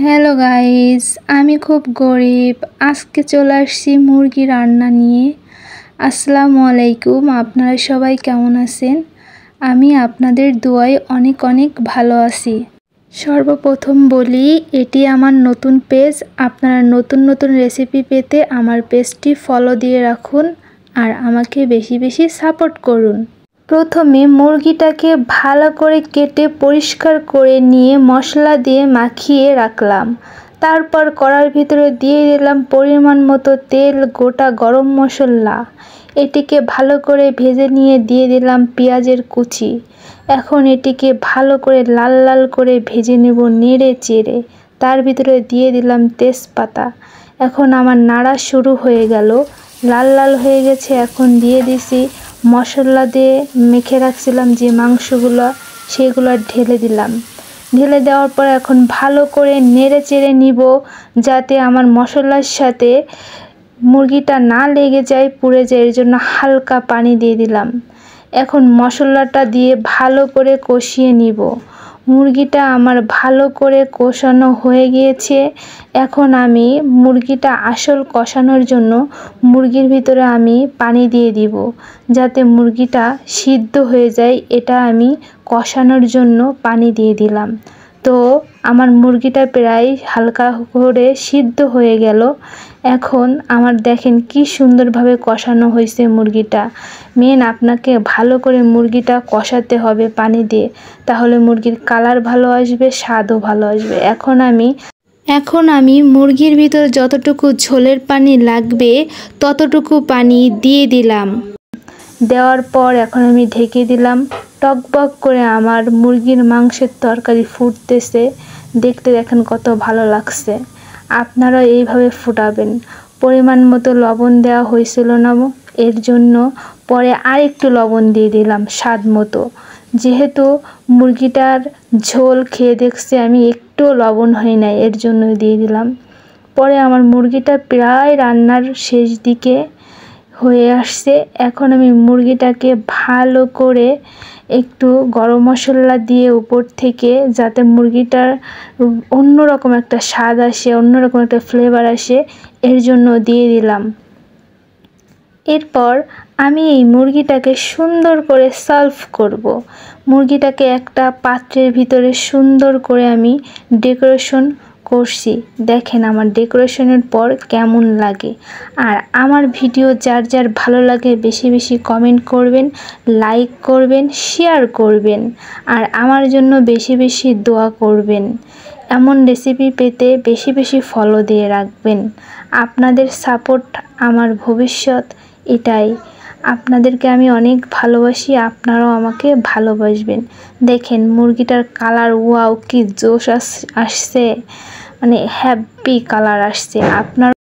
Hello guys, আমি খুব গরিব। আজকে চলে আসছি মুরগি রান্না নিয়ে। আসসালামু আলাইকুম, আপনারা সবাই কেমন আছেন? আমি আপনাদের দোয়ায় অনেক অনেক ভালো আছি। সর্বপ্রথম বলি, এটি আমার নতুন পেজ। আপনারা নতুন নতুন রেসিপি পেতে আমার পেজটি ফলো দিয়ে রাখুন আর আমাকে বেশি বেশি সাপোর্ট করুন। প্রথমে মুরগিটাকে ভালো করে কেটে পরিষ্কার করে নিয়ে মশলা দিয়ে মাখিয়ে রাখলাম। তারপর কড়ার ভিতরে দিয়ে দিলাম পরিমাণ মতো তেল, গোটা গরম মশলা। এটিকে ভালো করে ভেজে নিয়ে দিয়ে দিলাম পেঁয়াজের কুচি। এখন এটিকে ভালো করে লাল লাল করে ভেজে নেব নেড়ে চেড়ে। তার ভিতরে দিয়ে দিলাম তেজপাতা। এখন আমার নাড়া শুরু হয়ে গেল, লাল লাল হয়ে গেছে। এখন দিয়ে দিছি মশলা দিয়ে মেখে রাখছিলাম যে মাংসগুলো, সেগুলো ঢেলে দিলাম। ঢেলে দেওয়ার পর এখন ভালো করে নেড়ে চেড়ে নিব, যাতে আমার মশলার সাথে মুরগিটা না লেগে যায়, পুড়ে যায়। এর জন্য হালকা পানি দিয়ে দিলাম। এখন মশলাটা দিয়ে ভালো করে কষিয়ে নিব। মুরগিটা আমার ভালো করে কষানো হয়ে গিয়েছে। এখন আমি মুরগিটা আসল কষানোর জন্য মুরগির ভিতরে আমি পানি দিয়ে দিব, যাতে মুরগিটা সিদ্ধ হয়ে যায়। এটা আমি কষানোর জন্য পানি দিয়ে দিলাম। তো আমার মুরগিটা প্রায় হালকা করে সিদ্ধ হয়ে গেল। এখন আমার দেখেন কি সুন্দরভাবে কষানো হয়েছে মুরগিটা। মেন আপনাকে ভালো করে মুরগিটা কষাতে হবে পানি দিয়ে, তাহলে মুরগির কালার ভালো আসবে, স্বাদও ভালো আসবে। এখন আমি মুরগির ভিতর যতটুকু ঝোলের পানি লাগবে ততটুকু পানি দিয়ে দিলাম। দেওয়ার পর এখন আমি ঢেকে দিলাম। টকবক করে আমার মুরগির মাংসের তরকারি ফুটতেছে। দেখতে দেখেন কত ভালো লাগছে। আপনারা এইভাবে ফুটাবেন। পরিমাণ মতো লবণ দেওয়া হয়েছিল না, এর জন্য পরে আরেকটু লবণ দিয়ে দিলাম স্বাদ মতো। যেহেতু মুরগিটার ঝোল খেয়ে দেখছি আমি, একটু লবণ হয় নাই, এর জন্য দিয়ে দিলাম। পরে আমার মুরগিটা প্রায় রান্নার শেষ দিকে হয়ে আসছে। এখন আমি মুরগিটাকে ভালো করে একটু গরম মশলা দিয়ে উপর থেকে, যাতে মুরগিটার অন্যরকম একটা স্বাদ আসে, অন্যরকম একটা ফ্লেভার আসে, এর জন্য দিয়ে দিলাম। এরপর আমি এই মুরগিটাকে সুন্দর করে সার্ভ করব। মুরগিটাকে একটা পাত্রের ভিতরে সুন্দর করে আমি ডেকোরেশন করছি। দেখেন আমার ডেকোরেশনের পর কেমন লাগে। আর আমার ভিডিও যার যার ভালো লাগে বেশি বেশি কমেন্ট করবেন, লাইক করবেন, শেয়ার করবেন, আর আমার জন্য বেশি বেশি দোয়া করবেন। এমন রেসিপি পেতে বেশি বেশি ফলো দিয়ে রাখবেন। আপনাদের সাপোর্ট আমার ভবিষ্যৎ, এটাই। আপনাদেরকে আমি অনেক ভালোবাসি, আপনারাও আমাকে ভালোবাসবেন। দেখেন মুরগিটার কালার, ওয়াও কি জোশ আসছে, মানে হ্যাপি কালার আসছে। আপনার